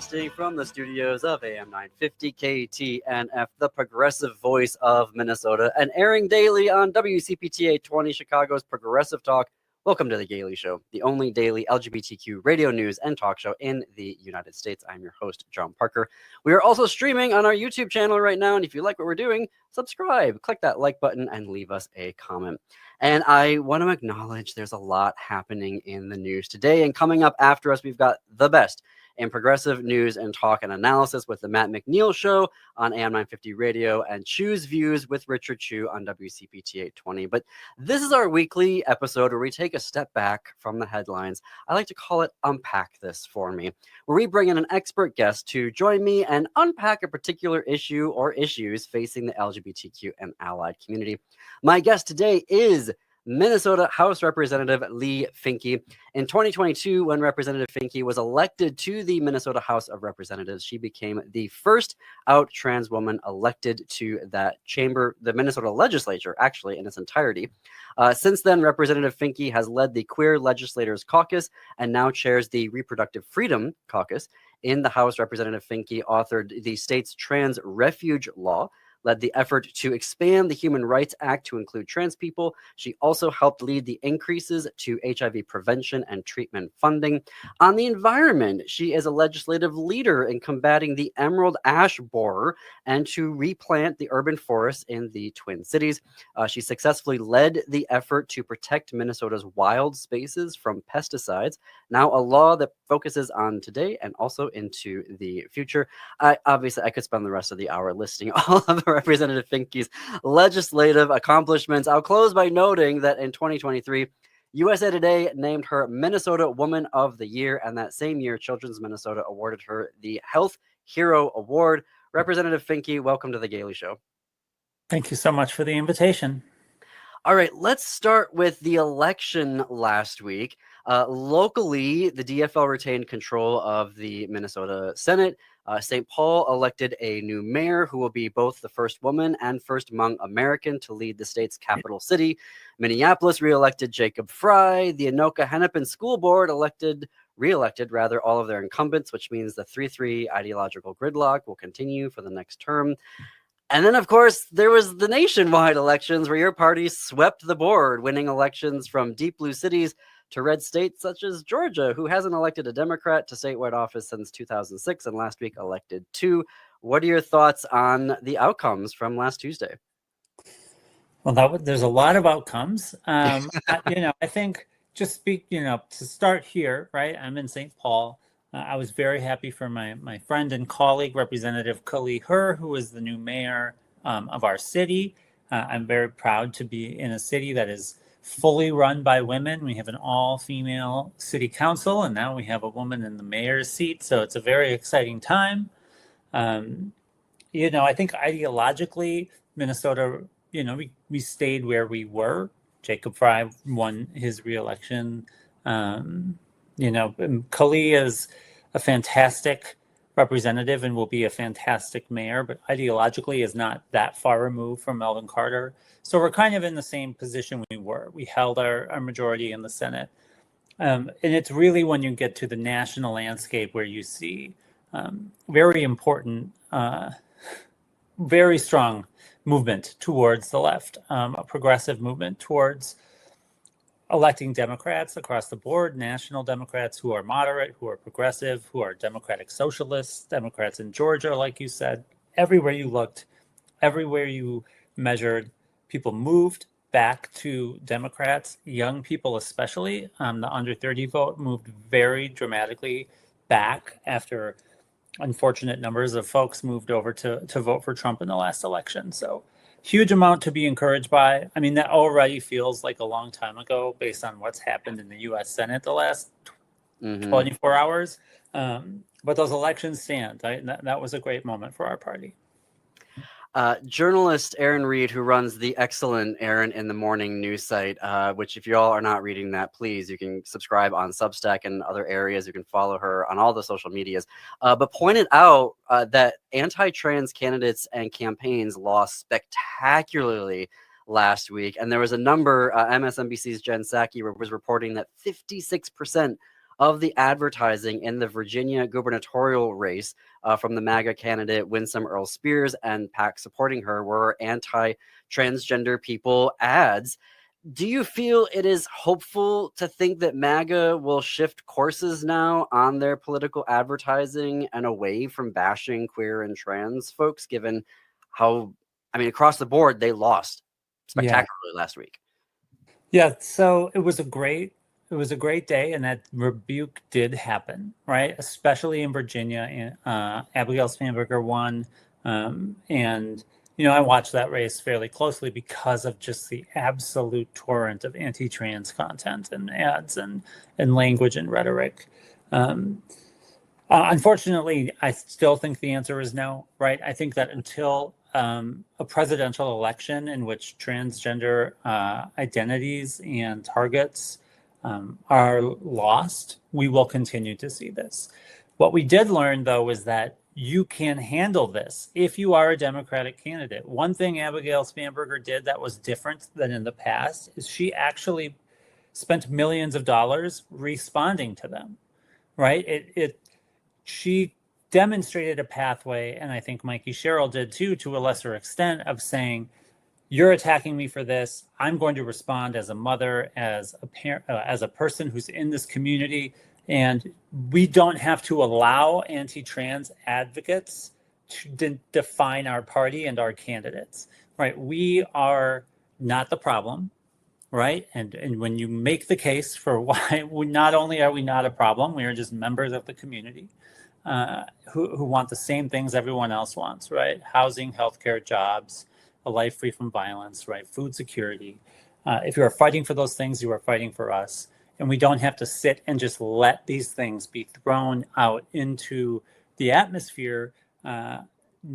broadcasting from the studios of AM 950 KTNF, the progressive voice of Minnesota, and airing daily on WCPT 20, Chicago's Progressive Talk. Welcome to The Gailey Show, the only daily LGBTQ radio news and talk show in the United States. I'm your host, John Parker. We are also streaming on our YouTube channel right now, and if you like what we're doing, subscribe, click that like button, and leave us a comment. And I want to acknowledge there's a lot happening in the news today, and coming up after us, we've got the best in progressive news and talk and analysis with the Matt McNeil Show on AM 950 Radio and Choose Views with Richard Chu on WCPT 820. But this is our weekly episode where we take a step back from the headlines. I like to call it Unpack This For Me, where we bring in an expert guest to join me and unpack a particular issue or issues facing the LGBTQ and allied community. My guest today is Minnesota House Representative Leigh Finke. In 2022, when Representative Finke was elected to the Minnesota House of Representatives, she became the first out trans woman elected to that chamber, the Minnesota legislature, actually, in its entirety. Since then, Representative Finke has led the Queer Legislators Caucus and now chairs the Reproductive Freedom Caucus. In the House, Representative Finke authored the state's trans refuge law, led the effort to expand the Human Rights Act to include trans people. She also helped lead the increases to HIV prevention and treatment funding. On the environment, she is a legislative leader in combating the emerald ash borer and to replant the urban forests in the Twin Cities. She successfully led the effort to protect Minnesota's wild spaces from pesticides, now a law that focuses on today and also into the future. Obviously, I could spend the rest of the hour listing all of Representative Finke's legislative accomplishments. I'll close by noting that in 2023, USA Today named her Minnesota Woman of the Year, and that same year, Children's Minnesota awarded her the Health Hero Award. Representative Finke, welcome to The Gailey Show. Thank you so much for the invitation. All right, let's start with the election last week. Locally, the DFL retained control of the Minnesota Senate. St. Paul elected a new mayor who will be both the first woman and first Hmong American to lead the state's capital city. Minneapolis reelected Jacob Fry. The Anoka Hennepin School Board reelected all of their incumbents, which means the 3-3 ideological gridlock will continue for the next term. And then, of course, there was the nationwide elections where your party swept the board, winning elections from deep blue cities to red states such as Georgia, who hasn't elected a Democrat to statewide office since 2006 and last week elected 2. What are your thoughts on the outcomes from last Tuesday? Well, there's a lot of outcomes. I think to start here, right? I'm in St. Paul. I was very happy for my friend and colleague, Representative Leigh Finke, who is the new mayor of our city. I'm very proud to be in a city that is fully run by women. We have an all-female city council, and now we have a woman in the mayor's seat. So it's a very exciting time. I think ideologically, Minnesota, we stayed where we were. Jacob Fry won his reelection. Leigh is a fantastic representative and will be a fantastic mayor, but ideologically is not that far removed from Melvin Carter. So we're kind of in the same position we were. We held our majority in the Senate. And it's really when you get to the national landscape where you see very important, very strong movement towards the left, a progressive movement towards electing Democrats across the board, national Democrats who are moderate, who are progressive, who are democratic socialists, Democrats in Georgia, like you said. Everywhere you looked, everywhere you measured, people moved back to Democrats, young people especially. The under 30 vote moved very dramatically back after unfortunate numbers of folks moved over to vote for Trump in the last election. So huge amount to be encouraged by. I mean, that already feels like a long time ago based on what's happened in the U.S. Senate the last 24 hours. But those elections stand. That was a great moment for our party. Journalist Aaron Reed, who runs the excellent Aaron in the Morning news site, which if you all are not reading that, please, you can subscribe on Substack and other areas. You can follow her on all the social medias, but pointed out that anti-trans candidates and campaigns lost spectacularly last week. And there was a number, MSNBC's Jen Psaki was reporting that 56% of the advertising in the Virginia gubernatorial race from the MAGA candidate Winsome Earl Spears and PAC supporting her were anti-transgender people ads. Do you feel it is hopeful to think that MAGA will shift courses now on their political advertising and away from bashing queer and trans folks, given how, across the board, they lost spectacularly last week? Yeah, so it was a great day, and that rebuke did happen, right? Especially in Virginia. Abigail Spanberger won, and I watched that race fairly closely because of just the absolute torrent of anti-trans content and ads and language and rhetoric. Unfortunately, I still think the answer is no, right? I think that until a presidential election in which transgender identities and targets are lost, we will continue to see this. What we did learn, though, is that you can handle this if you are a Democratic candidate. One thing Abigail Spanberger did that was different than in the past is she actually spent millions of dollars responding to them, right? She demonstrated a pathway, and I think Mikey Sherrill did too, to a lesser extent, of saying, you're attacking me for this. I'm going to respond as a mother, as a parent, as a person who's in this community. And we don't have to allow anti-trans advocates to define our party and our candidates, right? We are not the problem, right? And when you make the case for why not only are we not a problem, we are just members of the community who want the same things everyone else wants, right? Housing, healthcare, jobs, a life free from violence, right? Food security. If you are fighting for those things, you are fighting for us. And we don't have to sit and just let these things be thrown out into the atmosphere,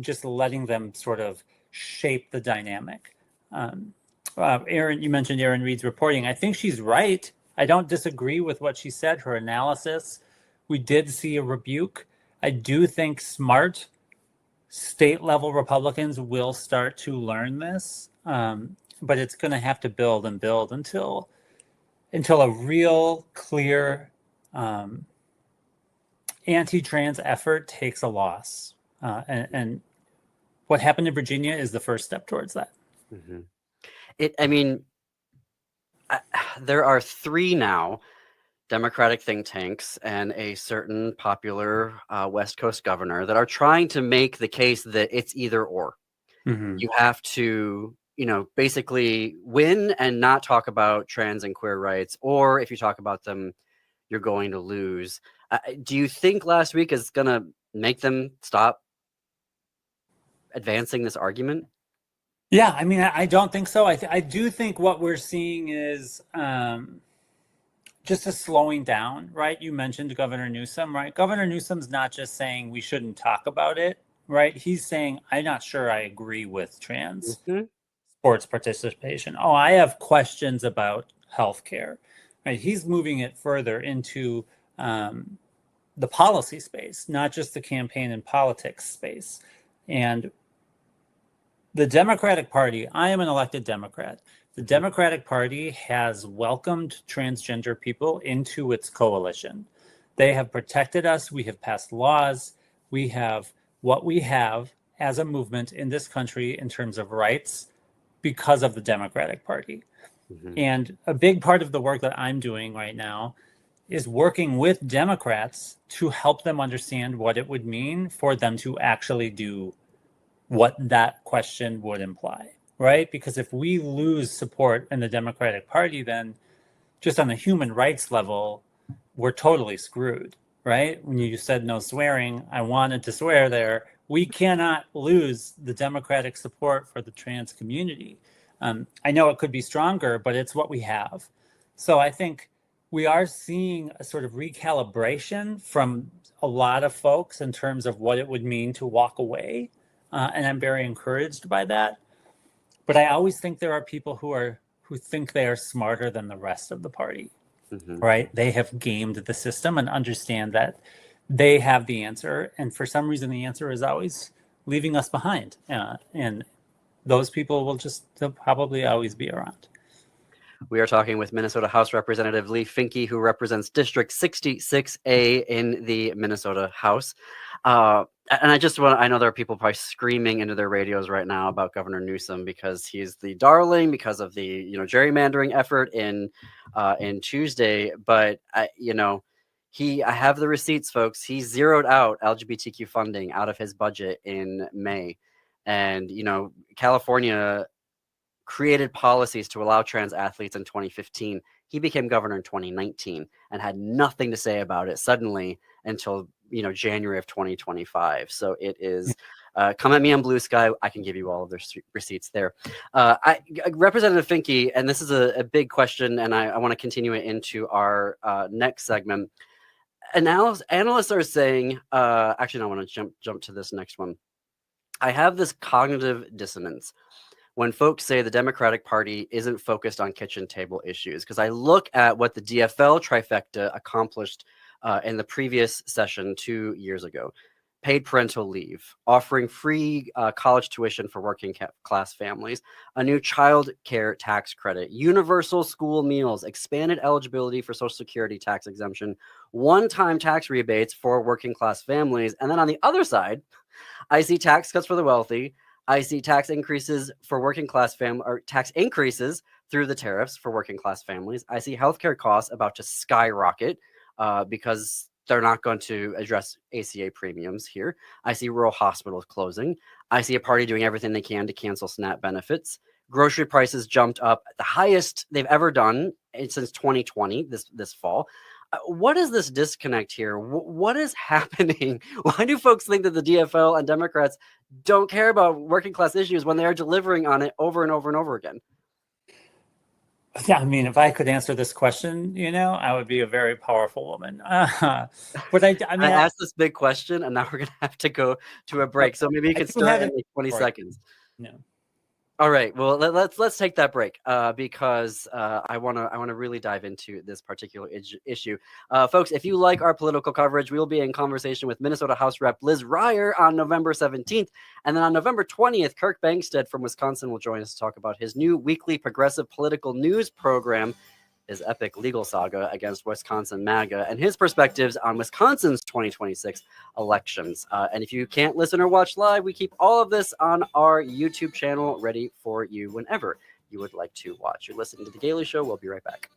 just letting them sort of shape the dynamic. Aaron, you mentioned Aaron Reed's reporting. I think she's right. I don't disagree with what she said, her analysis. We did see a rebuke. I do think smart state-level Republicans will start to learn this, but it's going to have to build and build until a real clear anti-trans effort takes a loss. And what happened in Virginia is the first step towards that. Mm-hmm. There are 3 now Democratic think tanks and a certain popular West Coast governor that are trying to make the case that it's either or. Mm-hmm. You have to, basically win and not talk about trans and queer rights, or if you talk about them, you're going to lose. Do you think last week is going to make them stop advancing this argument? Yeah, I don't think so. I do think what we're seeing is just a slowing down, right? You mentioned Governor Newsom, right? Governor Newsom's not just saying we shouldn't talk about it, right? He's saying, I'm not sure I agree with trans sports participation. Oh, I have questions about healthcare, right? He's moving it further into the policy space, not just the campaign and politics space. And the Democratic Party, I am an elected Democrat. The Democratic Party has welcomed transgender people into its coalition. They have protected us. We have passed laws. We have what we have as a movement in this country in terms of rights because of the Democratic Party. Mm-hmm. And a big part of the work that I'm doing right now is working with Democrats to help them understand what it would mean for them to actually do what that question would imply, right? Because if we lose support in the Democratic Party, then just on the human rights level, we're totally screwed, right? When you said no swearing, I wanted to swear there. We cannot lose the Democratic support for the trans community. I know it could be stronger, but it's what we have. So I think we are seeing a sort of recalibration from a lot of folks in terms of what it would mean to walk away. And I'm very encouraged by that. But I always think there are people who think they are smarter than the rest of the party, right? They have gamed the system and understand that they have the answer. And for some reason, the answer is always leaving us behind. And those people they'll probably always be around. We are talking with Minnesota House Representative Leigh Finke, who represents District 66A in the Minnesota House. And I know there are people probably screaming into their radios right now about Governor Newsom because he's the darling because of the, gerrymandering effort in Tuesday. But I have the receipts, folks. He zeroed out LGBTQ funding out of his budget in May. And, California created policies to allow trans athletes in 2015. He became governor in 2019 and had nothing to say about it suddenly until January of 2025. So it is come at me on Blue Sky. I can give you all of their receipts there. Representative Finke, and this is a big question, and I want to continue it into our next segment. Analysts are saying, actually, no, I want to jump to this next one. I have this cognitive dissonance when folks say the Democratic Party isn't focused on kitchen table issues, because I look at what the DFL trifecta accomplished in the previous session 2 years ago. Paid parental leave, offering free college tuition for working class families, a new child care tax credit, universal school meals, expanded eligibility for Social Security tax exemption, one-time tax rebates for working class families. And then on the other side, I see tax cuts for the wealthy. I see tax increases for working class or tax increases through the tariffs for working class families. I see healthcare costs about to skyrocket because they're not going to address ACA premiums here. I see rural hospitals closing. I see a party doing everything they can to cancel SNAP benefits. Grocery prices jumped up at the highest they've ever done since 2020, this fall. What is this disconnect here? What is happening? Why do folks think that the DFL and Democrats don't care about working class issues when they are delivering on it over and over and over again? Yeah, I mean, if I could answer this question, I would be a very powerful woman. But I asked this big question, and now we're going to have to go to a break. So maybe you can start in like 20 seconds. No. All right. Well, let's take that break because I want to really dive into this particular issue. Folks, if you like our political coverage, we will be in conversation with Minnesota House Rep Liz Ryer on November 17th. And then on November 20th, Kirk Bangstead from Wisconsin will join us to talk about his new weekly progressive political news program, his epic legal saga against Wisconsin MAGA, and his perspectives on Wisconsin's 2026 elections. And if you can't listen or watch live, we keep all of this on our YouTube channel ready for you whenever you would like to watch. You're listening to The Gailey Show. We'll be right back.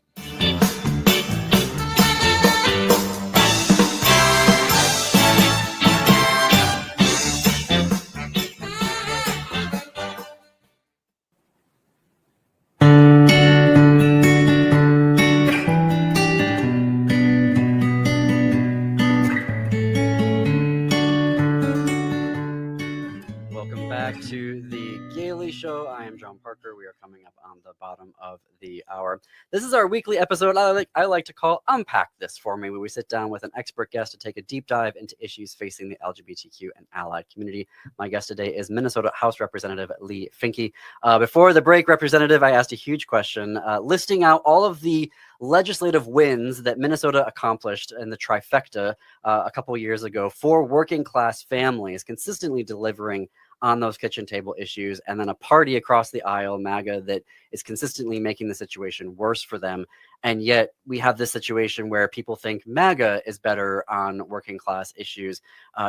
To the Gailey Show. I am John Parker. We are coming up on the bottom of the hour. This is our weekly episode I like to call Unpack This For Me, where we sit down with an expert guest to take a deep dive into issues facing the LGBTQ and allied community. My guest today is Minnesota House Representative Leigh Finke. Before the break, Representative, I asked a huge question listing out all of the legislative wins that Minnesota accomplished in the trifecta a couple years ago for working class families, consistently delivering on those kitchen table issues, and then a party across the aisle, MAGA, that is consistently making the situation worse for them. And yet we have this situation where people think MAGA is better on working class issues.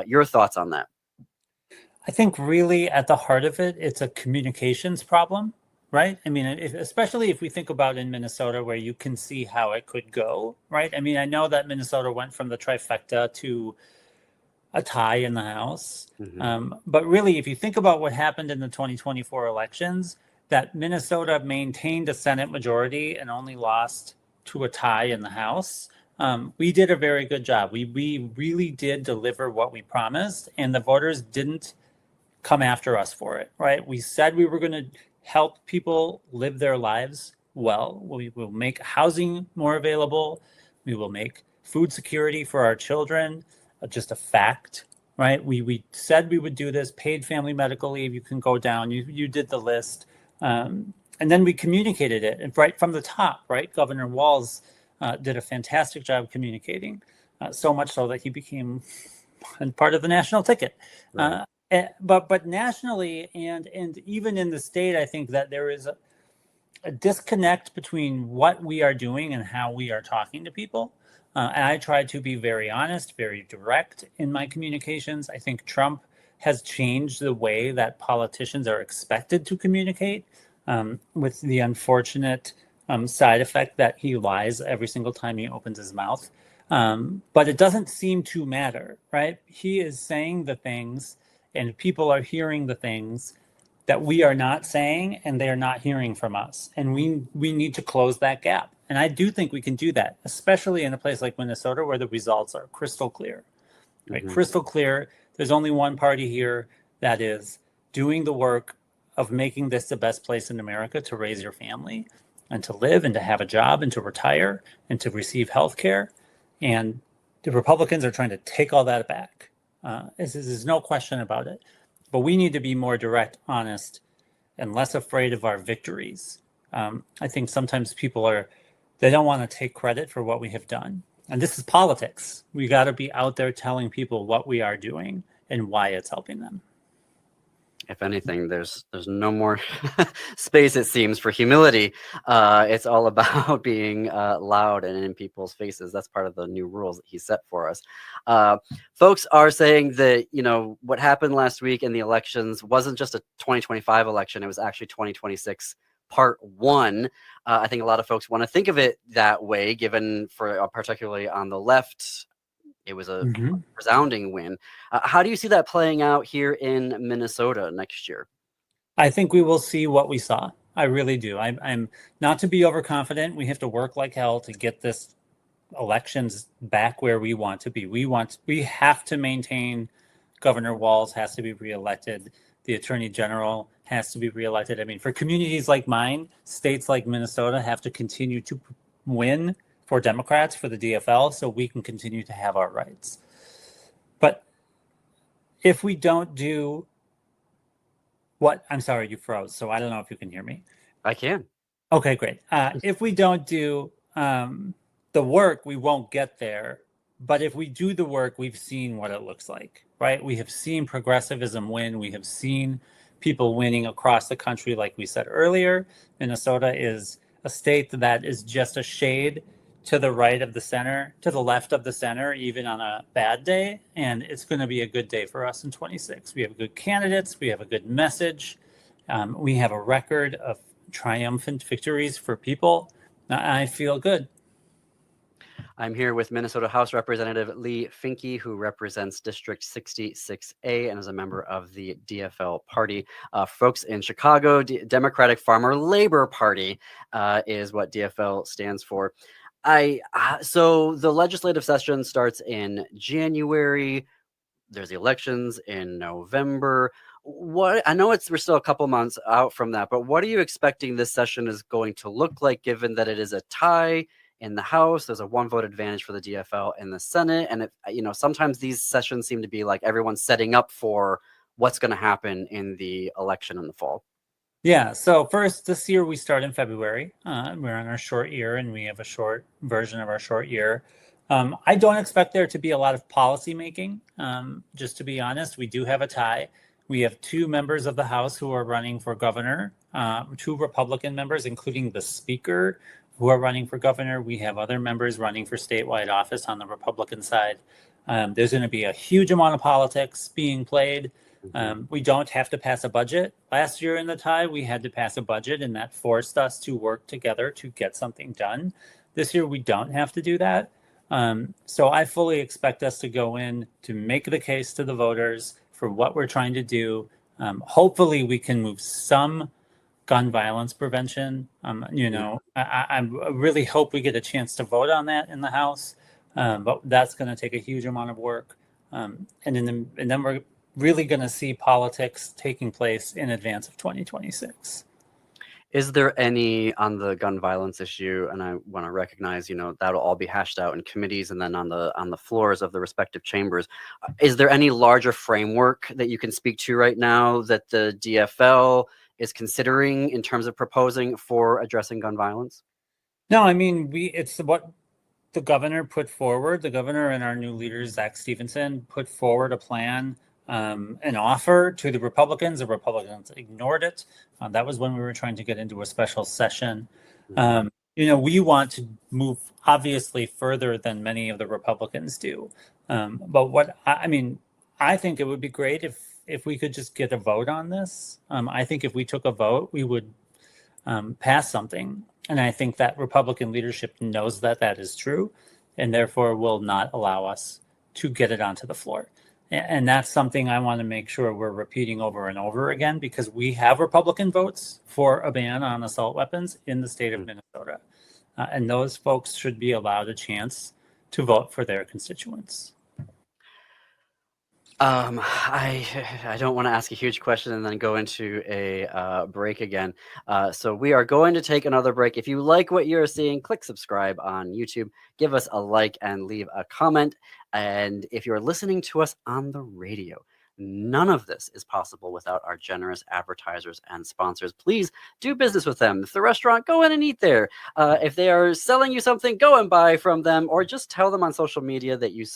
Your thoughts on that? I think really at the heart of it, it's a communications problem, right? I mean, especially if we think about in Minnesota, where you can see how it could go, right? I mean, I know that Minnesota went from the trifecta to a tie in the House. Mm-hmm. But really, if you think about what happened in the 2024 elections, that Minnesota maintained a Senate majority and only lost to a tie in the House. We did a very good job. We really did deliver what we promised, and the voters didn't come after us for it, right? We said we were going to help people live their lives well. We will make housing more available. We will make food security for our children just a fact, right? We said we would do this. Paid family medical leave, you can go down. You did the list. And then we communicated it, and right from the top, right? Governor Walz did a fantastic job communicating, so much so that he became part of the national ticket. Right. But nationally and even in the state, I think that there is a disconnect between what we are doing and how we are talking to people. And I try to be very honest, very direct in my communications. I think Trump has changed the way that politicians are expected to communicate, with the unfortunate side effect that he lies every single time he opens his mouth. But it doesn't seem to matter, right? He is saying the things and people are hearing the things that we are not saying and they are not hearing from us. And we need to close that gap. And I do think we can do that, especially in a place like Minnesota where the results are crystal clear, right? Mm-hmm. Crystal clear. There's only one party here that is doing the work of making this the best place in America to raise your family and to live and to have a job and to retire and to receive health care. And the Republicans are trying to take all that back. There's no question about it. But we need to be more direct, honest, and less afraid of our victories. I think sometimes people they don't want to take credit for what we have done. And this is politics. We got to be out there telling people what we are doing and why it's helping them. If anything, there's no more space, it seems, for humility. It's all about being loud and in people's faces. That's part of the new rules that he set for us. Folks are saying that, what happened last week in the elections wasn't just a 2025 election. It was actually 2026 part one. I think a lot of folks want to think of it that way, given particularly on the left, it was a resounding win. How do you see that playing out here in Minnesota next year? I think we will see what we saw. I really do. I'm not to be overconfident. We have to work like hell to get this elections back where we want to be. We have to maintain. Governor Walz has to be reelected. The Attorney General has to be reelected. I mean, for communities like mine, states like Minnesota have to continue to win for Democrats, for the DFL, so we can continue to have our rights. But if we don't do I'm sorry, you froze, so I don't know if you can hear me. I can. Okay, great. If we don't do the work, we won't get there. But if we do the work, we've seen what it looks like, right? We have seen progressivism win. We have seen people winning across the country, like we said earlier. Minnesota is a state that is just a shade to the right of the center, to the left of the center, even on a bad day. And it's going to be a good day for us in 26. We have good candidates. We have a good message. We have a record of triumphant victories for people. I feel good. I'm here with Minnesota House Representative Leigh Finke, who represents District 66A and is a member of the DFL party. Folks in Chicago, Democratic Farmer Labor Party is what DFL stands for. So the legislative session starts in January. There's the elections in November. I know we're still a couple months out from that, but what are you expecting this session is going to look like, given that it is a tie in the House? There's a one vote advantage for the DFL in the Senate. And sometimes these sessions seem to be like everyone's setting up for what's going to happen in the election in the fall. Yeah. So first, this year we start in February. We're on our short year, and we have a short version of our short year. I don't expect there to be a lot of policy making. Just to be honest, we do have a tie. We have two members of the House who are running for governor, two Republican members, including the Speaker, who are running for governor. We have other members running for statewide office on the Republican side. There's going to be a huge amount of politics being played. We don't have to pass a budget. Last year in the tie, we had to pass a budget, and that forced us to work together to get something done. This year, we don't have to do that. So I fully expect us to go in to make the case to the voters for what we're trying to do. Hopefully, we can move some gun violence prevention. I really hope we get a chance to vote on that in the House, but that's going to take a huge amount of work. And then we're really going to see politics taking place in advance of 2026. Is there any on the gun violence issue? And I want to recognize, that'll all be hashed out in committees and then on the floors of the respective chambers. Is there any larger framework that you can speak to right now that the DFL is considering in terms of proposing for addressing gun violence? No, I mean, it's what the governor put forward. The governor and our new leader, Zach Stevenson, put forward a plan an offer to the Republicans. The Republicans ignored it. That was when we were trying to get into a special session. We want to move obviously further than many of the Republicans do. But I think it would be great if we could just get a vote on this. I think if we took a vote, we would pass something. And I think that Republican leadership knows that that is true, and therefore will not allow us to get it onto the floor. And that's something I want to make sure we're repeating over and over again, because we have Republican votes for a ban on assault weapons in the state of Minnesota. And those folks should be allowed a chance to vote for their constituents. I don't want to ask a huge question and then go into a break again. So we are going to take another break. If you like what you're seeing, click subscribe on YouTube, give us a like and leave a comment. And if you're listening to us on the radio, none of this is possible without our generous advertisers and sponsors. Please do business with them. If the restaurant, go in and eat there. If they are selling you something, go and buy from them, or just tell them on social media that you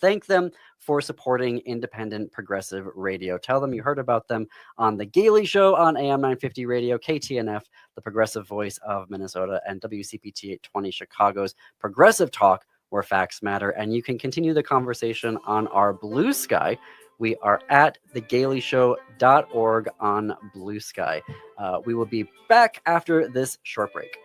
thank them for supporting independent progressive radio. Tell them you heard about them on The Gailey Show on AM 950 Radio, KTNF, the progressive voice of Minnesota, and WCPT 820 Chicago's Progressive Talk, where facts matter. And you can continue the conversation on our Blue Sky. We are at thegaileyshow.org on Blue Sky. We will be back after this short break.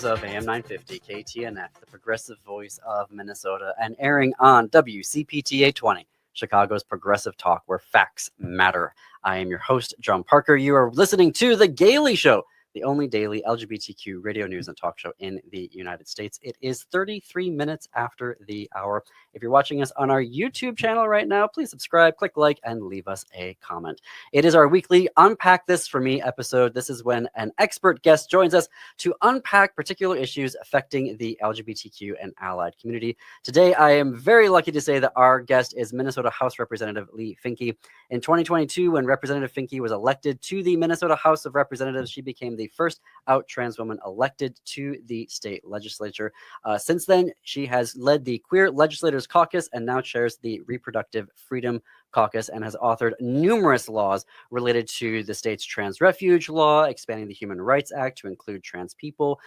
Of AM 950 KTNF, the progressive voice of Minnesota, and airing on WCPT 820, Chicago's Progressive Talk, where facts matter. I am your host, John Parker. You are listening to The Gailey Show, the only daily LGBTQ radio news and talk show in the United States. It is 33 minutes after the hour. If you're watching us on our YouTube channel right now, please subscribe, click like, and leave us a comment. It is our weekly Unpack This For Me episode. This is when an expert guest joins us to unpack particular issues affecting the LGBTQ and allied community. Today, I am very lucky to say that our guest is Minnesota House Representative Leigh Finke. In 2022, when Representative Finke was elected to the Minnesota House of Representatives, she became the first out trans woman elected to the state legislature. Since then, she has led the Queer Legislators Caucus and now chairs the Reproductive Freedom Caucus, and has authored numerous laws related to the state's trans refuge law, expanding the Human Rights Act to include trans people,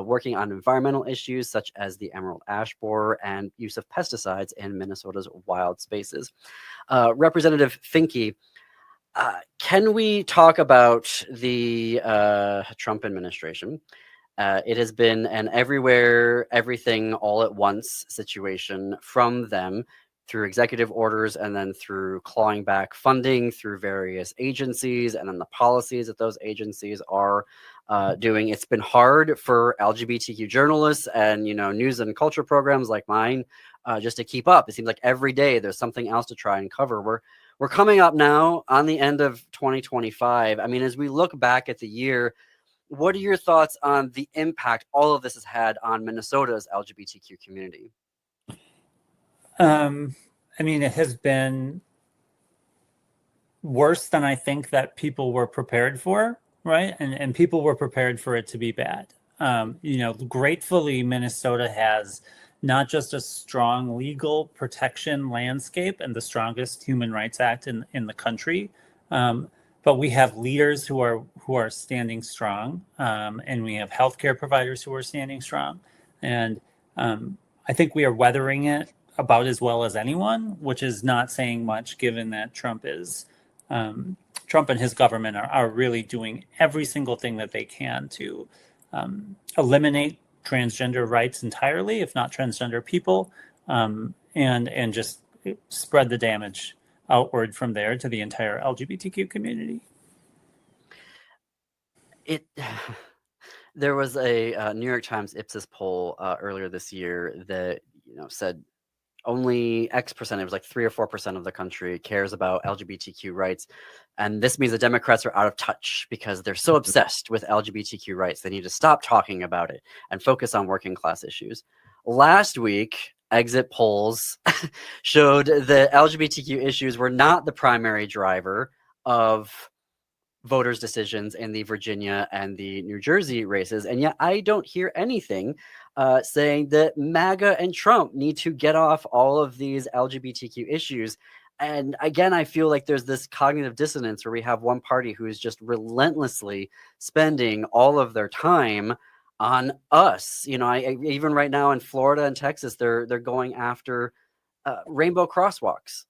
working on environmental issues such as the emerald ash borer and use of pesticides in Minnesota's wild spaces. Representative Finke, can we talk about the Trump administration? It has been an everywhere, everything, all at once situation from them, through executive orders and then through clawing back funding through various agencies and then the policies that those agencies are doing. It's been hard for LGBTQ journalists and, news and culture programs like mine just to keep up. It seems like every day there's something else to try and cover. We're coming up now on the end of 2025. I mean, as we look back at the year, what are your thoughts on the impact all of this has had on Minnesota's LGBTQ community? It has been worse than I think that people were prepared for, right? And people were prepared for it to be bad. Gratefully, Minnesota has not just a strong legal protection landscape and the strongest Human Rights Act in the country, but we have leaders who are standing strong, and we have healthcare providers who are standing strong, and I think we are weathering it about as well as anyone, which is not saying much given that Trump and his government are really doing every single thing that they can to eliminate transgender rights entirely, if not transgender people, and just spread the damage outward from there to the entire LGBTQ community. There was a New York Times Ipsos poll earlier this year that said only X percent, it was like 3 or 4% of the country cares about LGBTQ rights. And this means the Democrats are out of touch because they're so obsessed with LGBTQ rights. They need to stop talking about it and focus on working class issues. Last week, exit polls showed that LGBTQ issues were not the primary driver of voters' decisions in the Virginia and the New Jersey races. And yet I don't hear anything saying that MAGA and Trump need to get off all of these LGBTQ issues. And again, I feel like there's this cognitive dissonance where we have one party who is just relentlessly spending all of their time on us. You know, even right now in Florida and Texas, they're going after rainbow crosswalks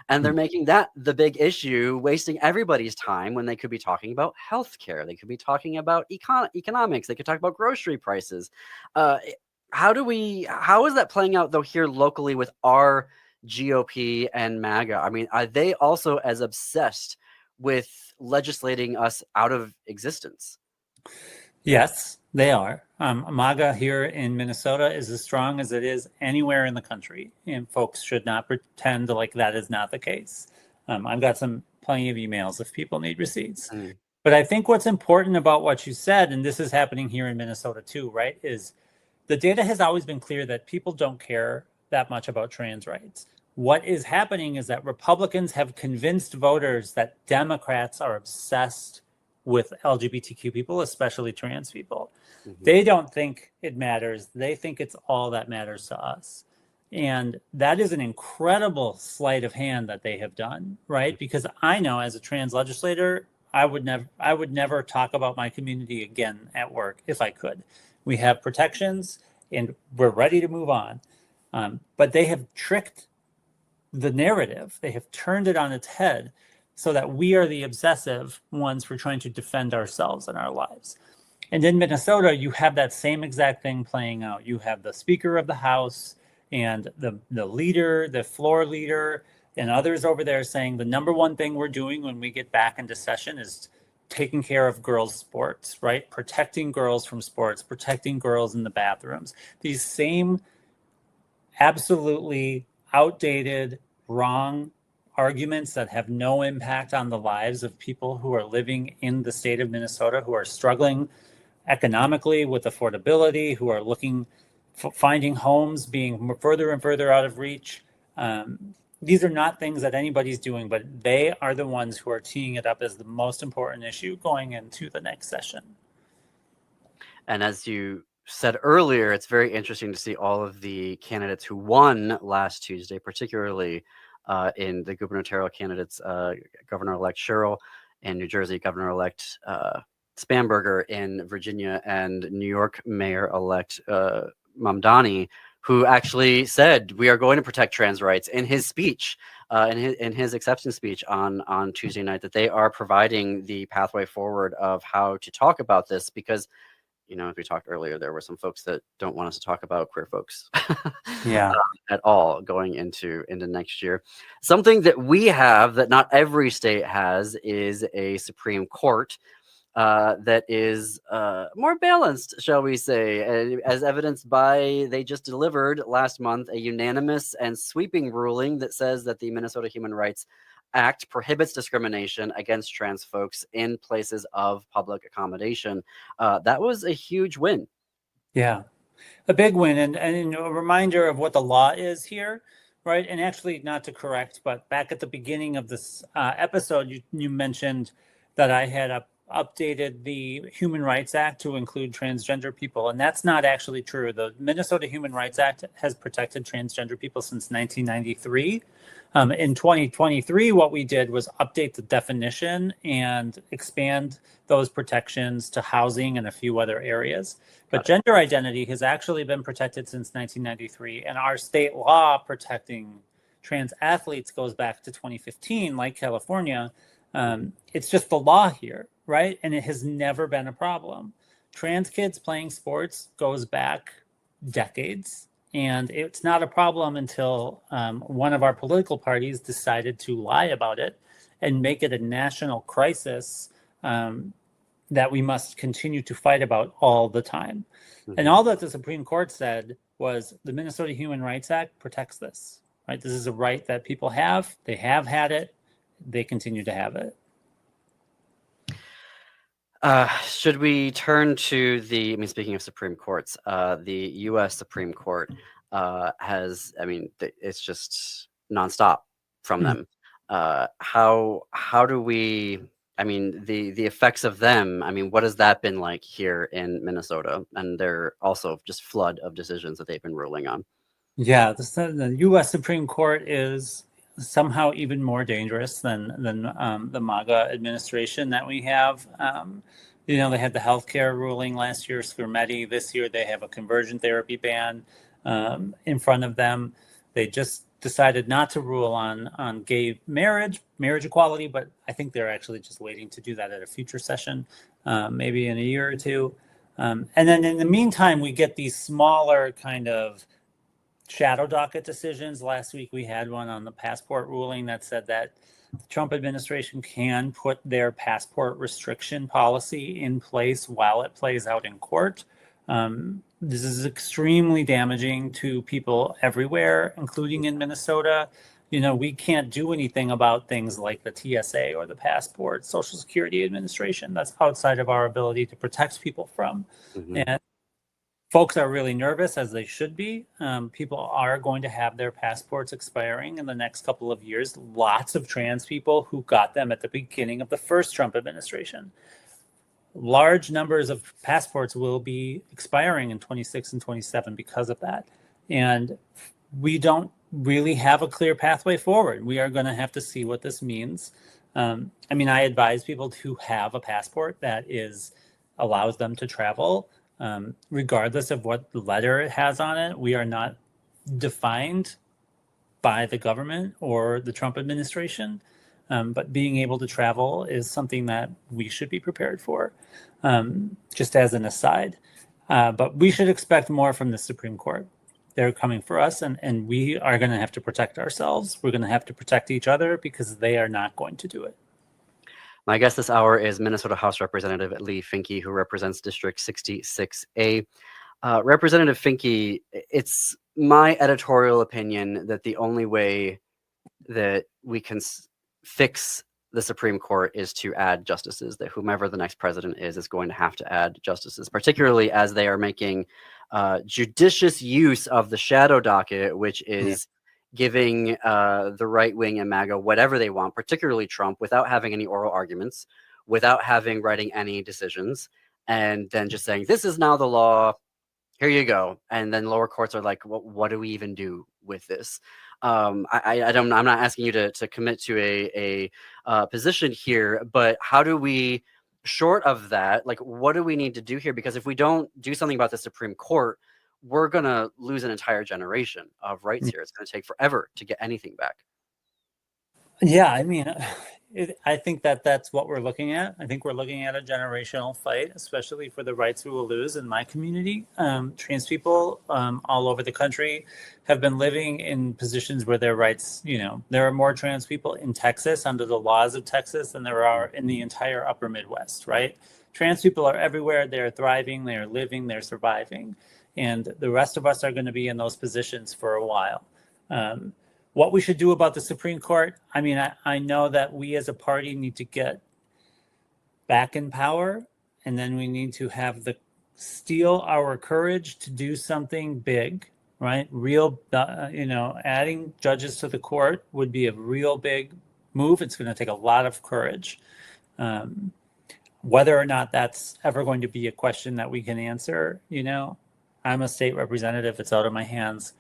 and they're making that the big issue, wasting everybody's time when they could be talking about healthcare. They could be talking about economics. They could talk about grocery prices. How is that playing out though here locally with our GOP and MAGA? I mean, are they also as obsessed with legislating us out of existence? Yes, they are. MAGA here in Minnesota is as strong as it is anywhere in the country, and folks should not pretend like that is not the case. I've got plenty of emails if people need receipts. But I think what's important about what you said, and this is happening here in Minnesota too, right, is the data has always been clear that people don't care that much about trans rights. What is happening is that Republicans have convinced voters that Democrats are obsessed with LGBTQ people, especially trans people. They don't think it matters. They think it's all that matters to us. And that is an incredible sleight of hand that they have done, right? Because I know as a trans legislator, I would never talk about my community again at work if I could. We have protections and we're ready to move on. But they have tricked the narrative. They have turned it on its head so that we are the obsessive ones for trying to defend ourselves and our lives. And in Minnesota, you have that same exact thing playing out. You have the Speaker of the House and the leader, the floor leader, and others over there saying the number one thing we're doing when we get back into session is taking care of girls' sports, right? Protecting girls from sports, protecting girls in the bathrooms. These same absolutely outdated, wrong arguments that have no impact on the lives of people who are living in the state of Minnesota, who are struggling economically with affordability, who are finding homes being further and further out of reach. These are not things that anybody's doing, but they are the ones who are teeing it up as the most important issue going into the next session. And as you said earlier, it's very interesting to see all of the candidates who won last Tuesday, particularly in the gubernatorial candidates, Governor-elect Sherrill in New Jersey, Governor-elect Spanberger in Virginia, and New York Mayor-elect Mamdani, who actually said we are going to protect trans rights in his speech, in his acceptance speech on Tuesday night, that they are providing the pathway forward of how to talk about this because, you know, as we talked earlier, there were some folks that don't want us to talk about queer folks at all going into next year. Something that we have that not every state has is a Supreme Court that is more balanced, shall we say, as evidenced by they just delivered last month a unanimous and sweeping ruling that says that the Minnesota Human Rights Act prohibits discrimination against trans folks in places of public accommodation. That was a huge win. Yeah, a big win. And a reminder of what the law is here, right? And actually, not to correct, but back at the beginning of this episode, you mentioned that I had updated the Human Rights Act to include transgender people. And that's not actually true. The Minnesota Human Rights Act has protected transgender people since 1993. In 2023, what we did was update the definition and expand those protections to housing and a few other areas. But gender identity has actually been protected since 1993, and our state law protecting trans athletes goes back to 2015, like California. It's just the law here, right? And it has never been a problem. Trans kids playing sports goes back decades. And it's not a problem until one of our political parties decided to lie about it and make it a national crisis that we must continue to fight about all the time. And all that the Supreme Court said was the Minnesota Human Rights Act protects this, right? This is a right that people have. They have had it. They continue to have it. Should we turn to speaking of Supreme Courts, the U.S. Supreme Court it's just nonstop from them. How do we, the effects of them, what has that been like here in Minnesota? And they're also just flood of decisions that they've been ruling on. Yeah, the U.S. Supreme Court is somehow even more dangerous than the MAGA administration that we have. They had the healthcare ruling last year, Skurmeti. This year they have a conversion therapy ban in front of them. They just decided not to rule on gay marriage equality, but I think they're actually just waiting to do that at a future session, maybe in a year or two. And then in the meantime, we get these smaller kind of shadow docket decisions. Last week we had one on the passport ruling that said that the Trump administration can put their passport restriction policy in place while it plays out in court. This is extremely damaging to people everywhere, including in Minnesota. We can't do anything about things like the TSA or the passport, Social Security Administration. That's outside of our ability to protect people from. And folks are really nervous, as they should be. People are going to have their passports expiring in the next couple of years. Lots of trans people who got them at the beginning of the first Trump administration. Large numbers of passports will be expiring in 26 and 27 because of that. And we don't really have a clear pathway forward. We are going to have to see what this means. I advise people to have a passport that allows them to travel. Regardless of what letter it has on it. We are not defined by the government or the Trump administration, but being able to travel is something that we should be prepared for, just as an aside. But we should expect more from the Supreme Court. They're coming for us, and we are going to have to protect ourselves. We're going to have to protect each other because they are not going to do it. My guest this hour is Minnesota House Representative Leigh Finke, who represents District 66A. Representative Finke, it's my editorial opinion that the only way that we can fix the Supreme Court is to add justices, that whomever the next president is going to have to add justices, particularly as they are making judicious use of the shadow docket, which is giving the right wing and MAGA whatever they want, particularly Trump, without having any oral arguments, without writing any decisions, and then just saying, this is now the law, here you go. And then lower courts are like, well, what do we even do with this? I'm not asking you to commit to a position here, but how do we, short of that, what do we need to do here? Because if we don't do something about the Supreme Court, we're going to lose an entire generation of rights here. It's going to take forever to get anything back. Yeah, I think that's what we're looking at. I think we're looking at a generational fight, especially for the rights we will lose in my community. Trans people all over the country have been living in positions where their rights, there are more trans people in Texas under the laws of Texas than there are in the entire upper Midwest, right? Trans people are everywhere. They're thriving, they're living, they're surviving. And the rest of us are going to be in those positions for a while. What we should do about the Supreme Court, I know that we as a party need to get back in power, and then we need to have steel our courage to do something big, right? Adding judges to the court would be a real big move. It's going to take a lot of courage. Whether or not that's ever going to be a question that we can answer, I'm a state representative. It's out of my hands.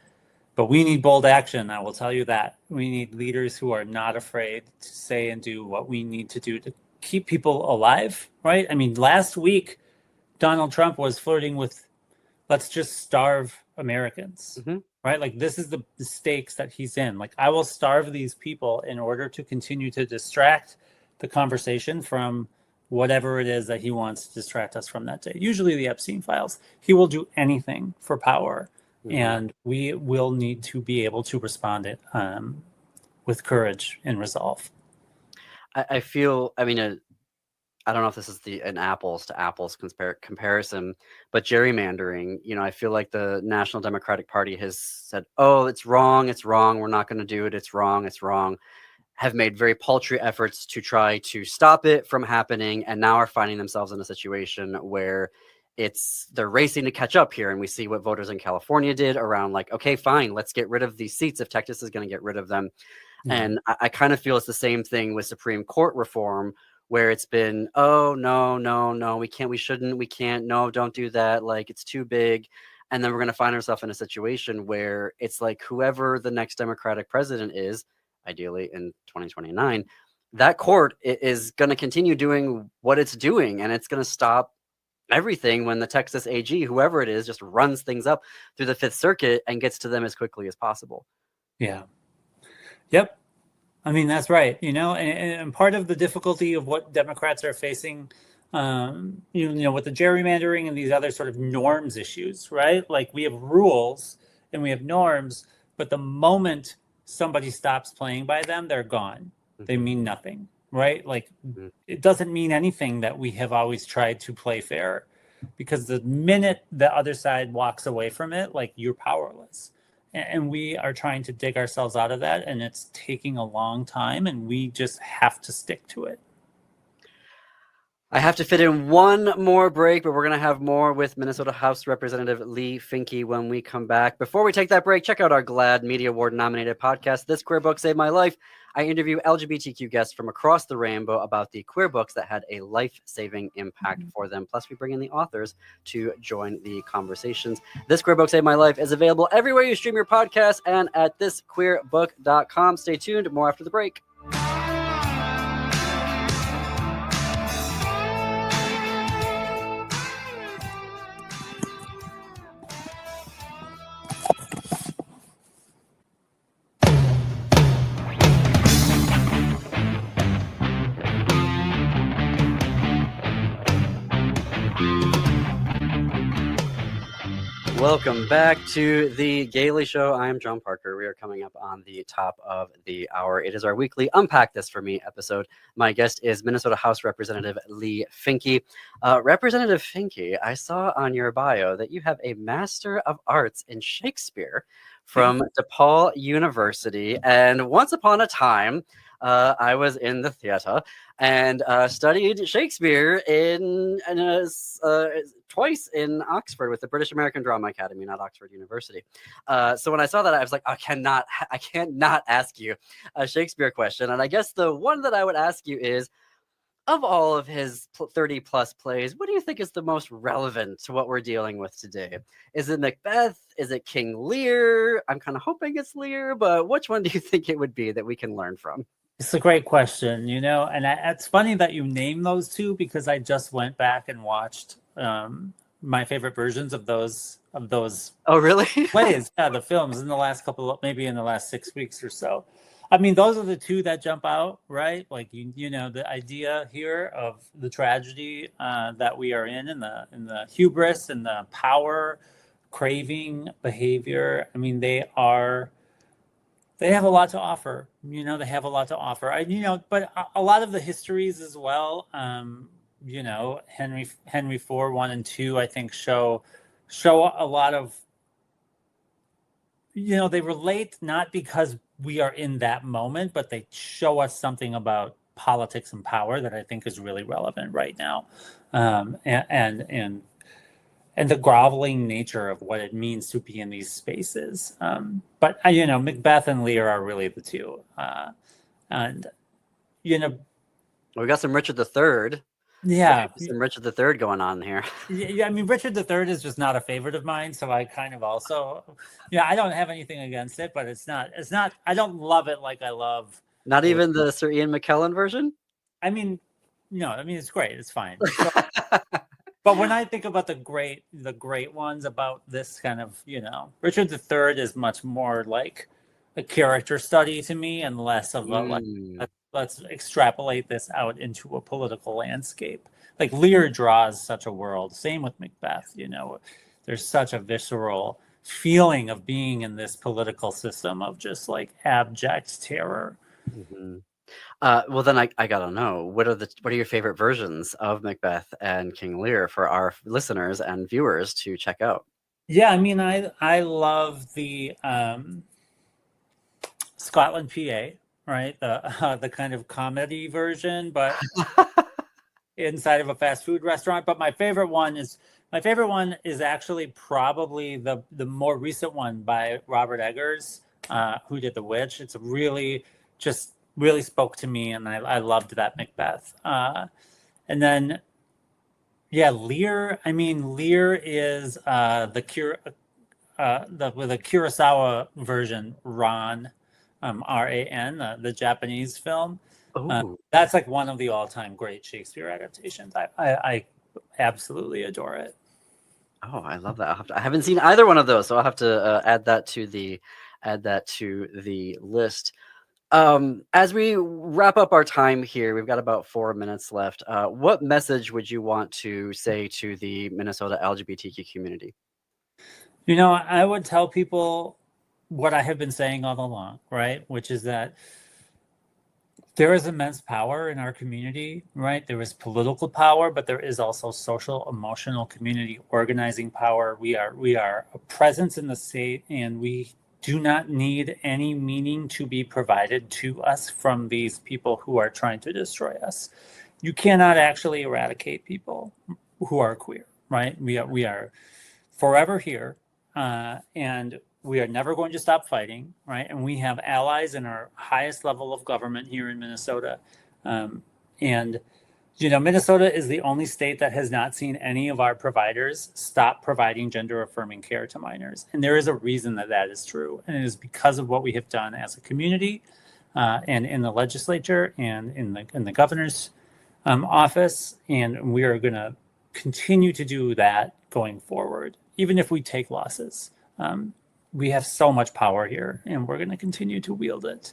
But we need bold action. I will tell you that. We need leaders who are not afraid to say and do what we need to do to keep people alive, right? Last week, Donald Trump was flirting with, let's just starve Americans, right? This is the stakes that he's in. I will starve these people in order to continue to distract the conversation from whatever it is that he wants to distract us from that day. Usually the Epstein files. He will do anything for power. And we will need to be able to respond with courage and resolve. I feel, I don't know if this is an apples to apples comparison, but gerrymandering, I feel like the National Democratic Party has said, oh, it's wrong. We're not going to do it. It's wrong. Have made very paltry efforts to try to stop it from happening, and now are finding themselves in a situation where they're racing to catch up here. And we see what voters in California did around like, okay, fine, let's get rid of these seats if Texas is going to get rid of them. And I kind of feel it's the same thing with Supreme Court reform, where it's been, oh, no, we can't, no, don't do that. Like, it's too big. And then we're going to find ourselves in a situation where it's like whoever the next Democratic president is, ideally in 2029, that court is going to continue doing what it's doing. And it's going to stop everything when the Texas AG, whoever it is, just runs things up through the Fifth Circuit and gets to them as quickly as possible. Yeah. Yep. I mean, that's right. And part of the difficulty of what Democrats are facing, with the gerrymandering and these other sort of norms issues, right? Like, we have rules and we have norms, but the moment somebody stops playing by them, they're gone. They mean nothing, right? Like, it doesn't mean anything that we have always tried to play fair, because the minute the other side walks away from it, like, you're powerless. And we are trying to dig ourselves out of that, and it's taking a long time, and we just have to stick to it. I have to fit in one more break, but we're going to have more with Minnesota House Representative Leigh Finke when we come back. Before we take that break, check out our GLAAD Media Award-nominated podcast, This Queer Book Saved My Life. I interview LGBTQ guests from across the rainbow about the queer books that had a life-saving impact for them. Plus, we bring in the authors to join the conversations. This Queer Book Saved My Life is available everywhere you stream your podcast and at thisqueerbook.com. Stay tuned. More after the break. Welcome back to the Gailey Show. I am John Parker. We are coming up on the top of the hour. It is our weekly Unpack This For Me episode. My guest is Minnesota House Representative Leigh Finke. Representative Finke, I saw on your bio that you have a Master of Arts in Shakespeare from DePaul University. And once upon a time, I was in the theater and studied Shakespeare twice in Oxford with the British American Drama Academy, not Oxford University. So when I saw that, I was like, I cannot ask you a Shakespeare question. And I guess the one that I would ask you is, of all of his 30 plus plays, what do you think is the most relevant to what we're dealing with today? Is it Macbeth? Is it King Lear? I'm kind of hoping it's Lear, but which one do you think it would be that we can learn from? It's a great question, and it's funny that you name those two, because I just went back and watched my favorite versions of those. Oh, really? Plays, the films in the last maybe in the last 6 weeks or so. I mean, those are the two that jump out, right? Like, the idea here of the tragedy that we are in the hubris and the power craving behavior. I mean, they have a lot to offer. They have a lot to offer. But a lot of the histories as well. Henry IV 1 and 2, I think, show a lot of. They relate not because we are in that moment, but they show us something about politics and power that I think is really relevant right now, and the groveling nature of what it means to be in these spaces. But Macbeth and Lear are really the two, and we got some Richard III. Yeah, some Richard III going on here. Yeah, I mean, Richard III is just not a favorite of mine, so I kind of also, I don't have anything against it, but it's not. I don't love it like I love. Not even the Sir Ian McKellen version. I mean, it's great. It's fine. So, but when I think about the great ones about this kind of, Richard III is much more like a character study to me, and less of let's extrapolate this out into a political landscape. Like, Lear draws such a world. Same with Macbeth. There's such a visceral feeling of being in this political system of just like abject terror. Mm-hmm. Well, then I gotta know, what are your favorite versions of Macbeth and King Lear for our listeners and viewers to check out? Yeah, I mean, I love the Scotland, PA, right? The kind of comedy version, but inside of a fast food restaurant. But my favorite one is actually probably the more recent one by Robert Eggers, who did The Witch. It's really just really spoke to me, and I loved that Macbeth. And then yeah, Lear. I mean, Lear is the Kurosawa version, Ran, Ran, the Japanese film. Oh, That's like one of the all-time great Shakespeare adaptations. I absolutely adore it. oh, I love that. I haven't seen either one of those, so I'll have to add that to the list. As we wrap up our time here, we've got about 4 minutes left. What message would you want to say to the Minnesota LGBTQ community? You know, I would tell people what I have been saying all along, right? Which is that there is immense power in our community, right? There is political power, but there is also social, emotional, community organizing power. We are a presence in the state, and we do not need any meaning to be provided to us from these people who are trying to destroy us. You cannot actually eradicate people who are queer, right? We are forever here, and we are never going to stop fighting, right? And we have allies in our highest level of government here in Minnesota. And, you know, Minnesota is the only state that has not seen any of our providers stop providing gender affirming care to minors. And there is a reason that that is true. And it is because of what we have done as a community, and in the legislature and in the governor's office. And we are going to continue to do that going forward, even if we take losses. We have so much power here, and we're going to continue to wield it.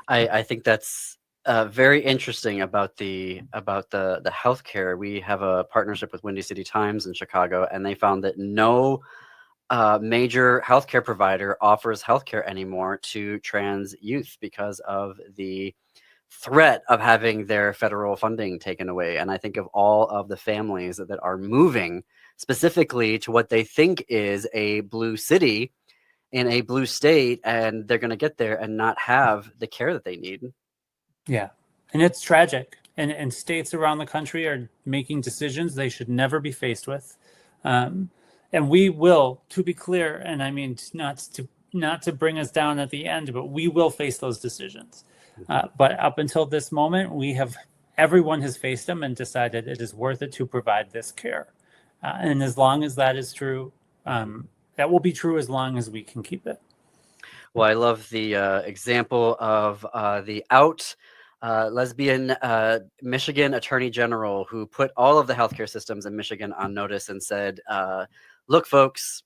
I think that's very interesting about the healthcare. We have a partnership with Windy City Times in Chicago, and they found that no major healthcare provider offers healthcare anymore to trans youth because of the threat of having their federal funding taken away. And I think of all of the families that are moving specifically to what they think is a blue city in a blue state, and they're going to get there and not have the care that they need. Yeah. And it's tragic. And states around the country are making decisions they should never be faced with. And we will, to be clear, and I mean, not to bring us down at the end, but we will face those decisions. But up until this moment, everyone has faced them and decided it is worth it to provide this care. And as long as that is true, that will be true as long as we can keep it. Well, I love the example of the out lesbian Michigan Attorney General who put all of the healthcare systems in Michigan on notice and said, look, folks,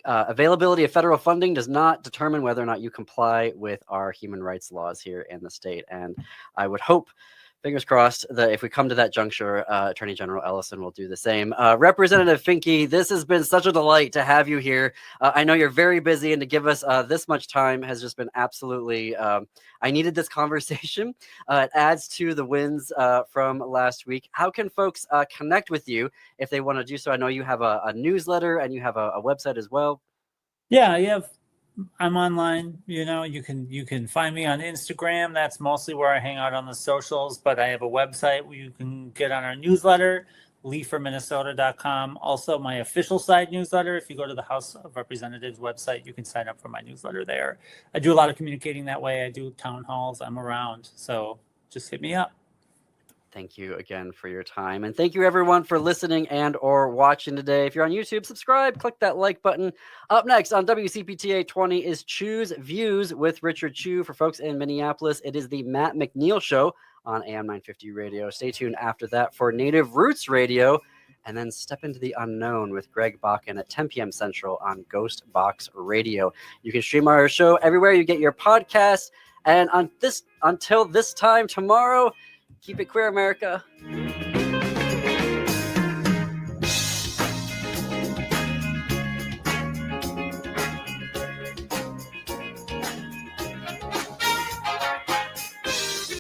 availability of federal funding does not determine whether or not you comply with our human rights laws here in the state. And I would hope, fingers crossed, that if we come to that juncture, Attorney General Ellison will do the same. Representative Finke, this has been such a delight to have you here. I know you're very busy, and to give us this much time has just been absolutely, I needed this conversation. It adds to the wins from last week. How can folks connect with you if they want to do so? I know you have a newsletter and you have a website as well. Yeah, I'm online. You know, you can find me on Instagram. That's mostly where I hang out on the socials, but I have a website where you can get on our newsletter, leighforminnesota.com. Also, my official side newsletter. If you go to the House of Representatives website, you can sign up for my newsletter there. I do a lot of communicating that way. I do town halls. I'm around. So just hit me up. Thank you again for your time. And thank you everyone for listening and or watching today. If you're on YouTube, subscribe, click that like button. Up next on WCPTA 20 is Choose Views with Richard Chu. For folks in Minneapolis, it is the Matt McNeil Show on AM 950 Radio. Stay tuned after that for Native Roots Radio. And then step into the unknown with Greg Bakken at 10 p.m. Central on Ghost Box Radio. You can stream our show everywhere you get your podcasts. And until this time tomorrow, keep it queer, America.